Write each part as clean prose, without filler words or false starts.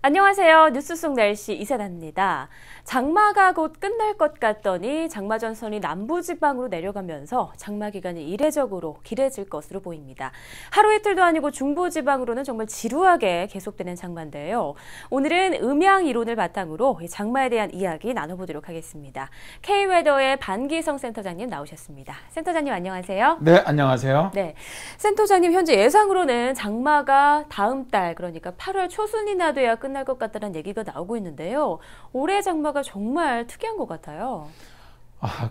안녕하세요. 뉴스 속 날씨 이세단입니다. 장마가 곧 끝날 것 같더니 장마 전선이 남부지방으로 내려가면서 장마 기간이 이례적으로 길어질 것으로 보입니다. 하루 이틀도 아니고 중부지방으로는 정말 지루하게 계속되는 장마인데요. 오늘은 음양 이론을 바탕으로 장마에 대한 이야기 나눠보도록 하겠습니다. K웨더의 반기성 센터장님 나오셨습니다. 센터장님 안녕하세요. 네, 안녕하세요. 네, 센터장님 현재 예상으로는 장마가 다음 달 그러니까 8월 초순이나 돼야 끝날 것 같다는 얘기가 나오고 있는데요. 올해 장마가 정말 특이한 것 같아요.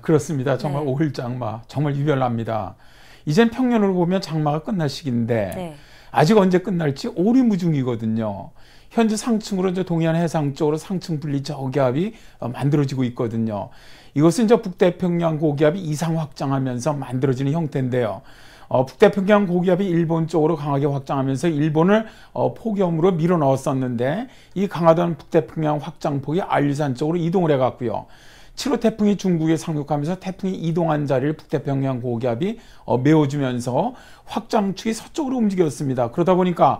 그렇습니다. 정말 네. 올 장마 정말 유별납니다. 이젠 평년으로 보면 장마가 끝날 시기인데 네. 아직 언제 끝날지 오리무중이거든요. 현재 상층으로 이제 동해안 해상 쪽으로 상층 분리 저기압이 만들어지고 있거든요. 이것은 이제 북태평양 고기압이 이상 확장하면서 만들어지는 형태인데요. 북태평양 고기압이 일본 쪽으로 강하게 확장하면서 일본을 폭염으로 밀어 넣었었는데 이 강하던 북태평양 확장폭이 안리산 쪽으로 이동을 해갔고요. 7호 태풍이 중국에 상륙하면서 태풍이 이동한 자리를 북태평양 고기압이 메워주면서 확장축이 서쪽으로 움직였습니다. 그러다 보니까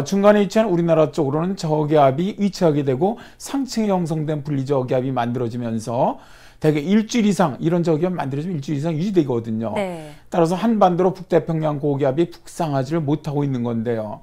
중간에 위치한 우리나라 쪽으로는 저기압이 위치하게 되고 상층에 형성된 분리저기압이 만들어지면서 대개 일주일 이상 이런 저기압 만들어지면 일주일 이상 유지되거든요. 네. 따라서 한반도로 북태평양 고기압이 북상하지를 못하고 있는 건데요.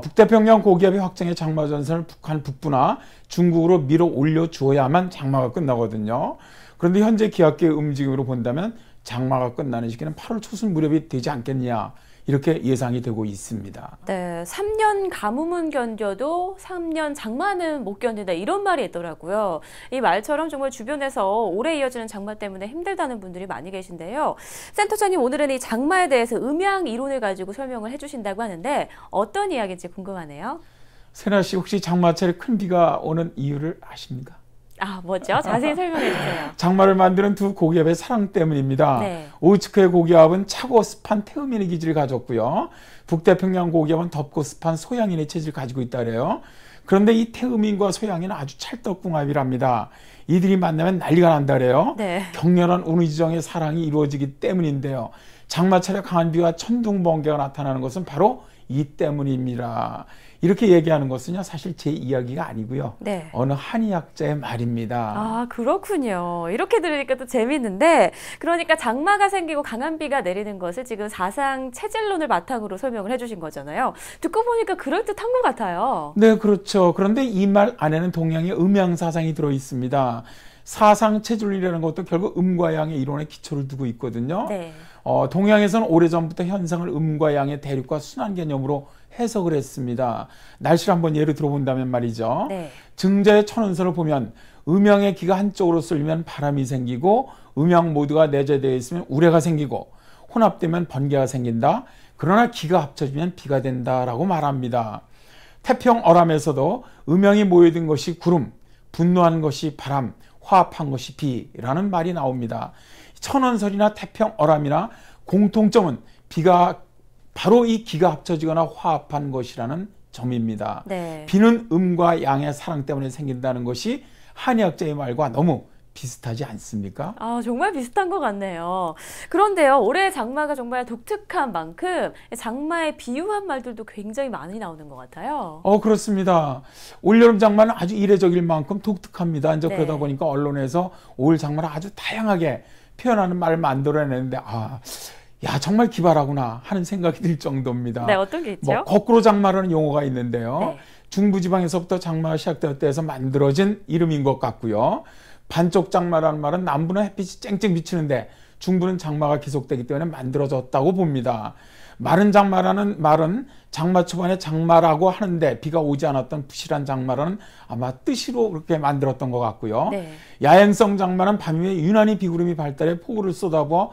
북태평양 고기압이 확장해 장마 전선을 북한 북부나 중국으로 밀어 올려 주어야만 장마가 끝나거든요. 그런데 현재 기압계의 움직임으로 본다면 장마가 끝나는 시기는 8월 초순 무렵이 되지 않겠냐 이렇게 예상이 되고 있습니다. 네, 3년 가뭄은 견뎌도 3년 장마는 못 견딘다 이런 말이 있더라고요. 이 말처럼 정말 주변에서 오래 이어지는 장마 때문에 힘들다는 분들이 많이 계신데요. 센터장님 오늘은 이 장마에 대해서 음양 이론을 가지고 설명을 해주신다고 하는데 어떤 이야기인지 궁금하네요. 세나 씨 혹시 장마철에 큰 비가 오는 이유를 아십니까? 뭐죠? 자세히 설명해 주세요. 장마를 만드는 두 고기압의 사랑 때문입니다. 네. 오이츠크의 고기압은 차고 습한 태음인의 기질을 가졌고요. 북태평양 고기압은 덥고 습한 소양인의 체질을 가지고 있다래요. 그런데 이 태음인과 소양인은 아주 찰떡궁합이랍니다. 이들이 만나면 난리가 난다래요. 네. 격렬한 운의지정의 사랑이 이루어지기 때문인데요. 장마철에 강한 비와 천둥 번개가 나타나는 것은 바로 이 때문입니다. 이렇게 얘기하는 것은요 사실 제 이야기가 아니고요. 네. 어느 한의학자의 말입니다. 그렇군요. 이렇게 들으니까 또 재밌는데 그러니까 장마가 생기고 강한 비가 내리는 것을 지금 사상 체질론을 바탕으로 설명을 해주신 거잖아요. 듣고 보니까 그럴듯한 것 같아요. 네, 그렇죠. 그런데 이 말 안에는 동양의 음양사상이 들어있습니다. 사상 체질론이라는 것도 결국 음과 양의 이론에 기초를 두고 있거든요. 네. 동양에서는 오래전부터 현상을 음과 양의 대립과 순환 개념으로 해석을 했습니다. 날씨를 한번 예로 들어본다면 말이죠. 네. 증자의 천운서를 보면 음양의 기가 한쪽으로 쏠리면 바람이 생기고 음양 모두가 내재되어 있으면 우레가 생기고 혼합되면 번개가 생긴다. 그러나 기가 합쳐지면 비가 된다라고 말합니다. 태평어람에서도 음양이 모여든 것이 구름, 분노한 것이 바람, 화합한 것이 비라는 말이 나옵니다. 천원설이나 태평어람이나 공통점은 비가 바로 이 기가 합쳐지거나 화합한 것이라는 점입니다. 네. 비는 음과 양의 사랑 때문에 생긴다는 것이 한의학자의 말과 너무 비슷하지 않습니까? 정말 비슷한 것 같네요. 그런데요, 올해 장마가 정말 독특한 만큼 장마에 비유한 말들도 굉장히 많이 나오는 것 같아요. 그렇습니다. 올여름 장마는 아주 이례적일 만큼 독특합니다. 이제 네. 그러다 보니까 언론에서 올 장마를 아주 다양하게 표현하는 말을 만들어내는데 야 정말 기발하구나 하는 생각이 들 정도입니다. 네, 어떤 게 있죠? 거꾸로 장마라는 용어가 있는데요. 네. 중부지방에서부터 장마가 시작되었다 해서 만들어진 이름인 것 같고요. 반쪽 장마라는 말은 남부는 햇빛이 쨍쨍 비치는데 중부는 장마가 계속되기 때문에 만들어졌다고 봅니다. 마른 장마라는 말은 장마 초반에 장마라고 하는데 비가 오지 않았던 부실한 장마라는 아마 뜻으로 그렇게 만들었던 것 같고요. 네. 야행성 장마는 밤에 유난히 비구름이 발달해 폭우를 쏟아부어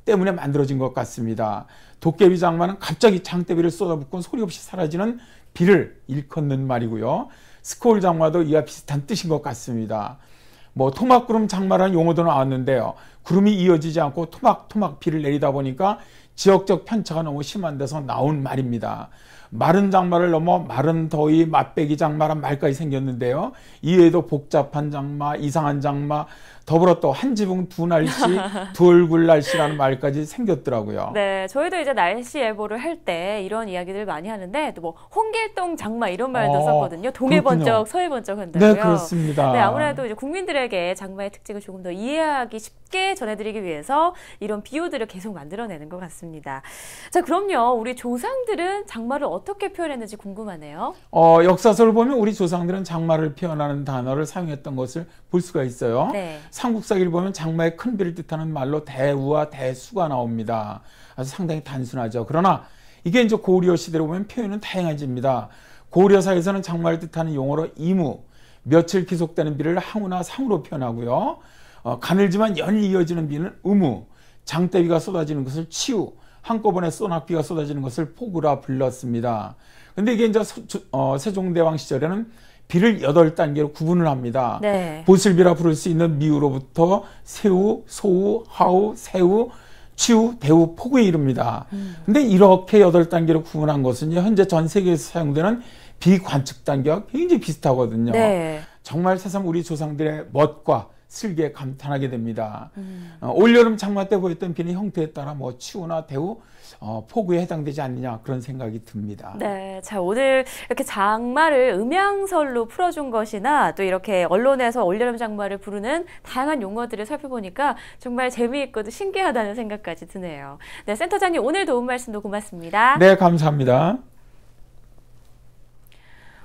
때문에 만들어진 것 같습니다. 도깨비 장마는 갑자기 장대비를 쏟아붓고 소리 없이 사라지는 비를 일컫는 말이고요. 스콜 장마도 이와 비슷한 뜻인 것 같습니다. 토막구름 장마라는 용어도 나왔는데요. 구름이 이어지지 않고 토막토막 비를 내리다 보니까 지역적 편차가 너무 심한 데서 나온 말입니다. 마른 장마를 넘어 마른 더위, 맛배기 장마란 말까지 생겼는데요. 이외에도 복잡한 장마, 이상한 장마, 더불어 또 한 지붕 두 날씨, 두 얼굴 날씨라는 말까지 생겼더라고요. 네, 저희도 이제 날씨 예보를 할 때 이런 이야기들 많이 하는데 또 뭐 홍길동 장마 이런 말도 썼거든요. 동해 번쩍, 서해 번쩍 한다고요. 네, 그렇습니다. 네, 아무래도 이제 국민들에게 장마의 특징을 조금 더 이해하기 쉽게 전해드리기 위해서 이런 비유들을 계속 만들어내는 것 같습니다. 자, 그럼요. 우리 조상들은 장마를 어떻게 표현했는지 궁금하네요. 역사서를 보면 우리 조상들은 장마를 표현하는 단어를 사용했던 것을 볼 수가 있어요. 네. 삼국사기를 보면 장마의 큰 비를 뜻하는 말로 대우와 대수가 나옵니다. 아주 상당히 단순하죠. 그러나 이게 이제 고려 시대로 보면 표현은 다양해집니다. 고려사에서는 장마를 뜻하는 용어로 이무, 며칠 기속되는 비를 항우나 상우로 표현하고요. 가늘지만 연일 이어지는 비는 음우, 장대비가 쏟아지는 것을 치우, 한꺼번에 소낙비가 쏟아지는 것을 폭우라 불렀습니다. 근데 이게 이제 세종대왕 시절에는 비를 8단계로 구분을 합니다. 네. 보슬비라 부를 수 있는 미우로부터 세우, 소우, 하우, 세우, 치우, 대우, 폭우에 이릅니다. 근데 이렇게 8단계로 구분한 것은 현재 전 세계에서 사용되는 비관측 단계와 굉장히 비슷하거든요. 네. 정말 새삼 우리 조상들의 멋과 슬기에 감탄하게 됩니다. 올여름 장마 때 보였던 비는 형태에 따라 뭐 치우나 대우, 폭우에 해당되지 않느냐 그런 생각이 듭니다. 네, 자 오늘 이렇게 장마를 음양설로 풀어준 것이나 또 이렇게 언론에서 올여름 장마를 부르는 다양한 용어들을 살펴보니까 정말 재미있고 신기하다는 생각까지 드네요. 네, 센터장님 오늘 도움 말씀도 고맙습니다. 네, 감사합니다.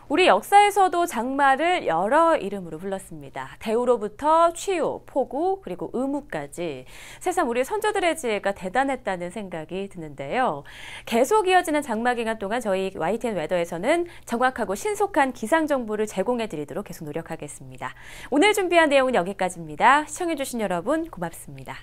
우리 역사에서도 장마를 여러 이름으로 불렀습니다. 대우로부터 취우, 폭우, 그리고 의무까지. 새삼 우리 선조들의 지혜가 대단했다는 생각이 드는데요. 계속 이어지는 장마 기간 동안 저희 YTN 웨더에서는 정확하고 신속한 기상 정보를 제공해 드리도록 계속 노력하겠습니다. 오늘 준비한 내용은 여기까지입니다. 시청해 주신 여러분 고맙습니다.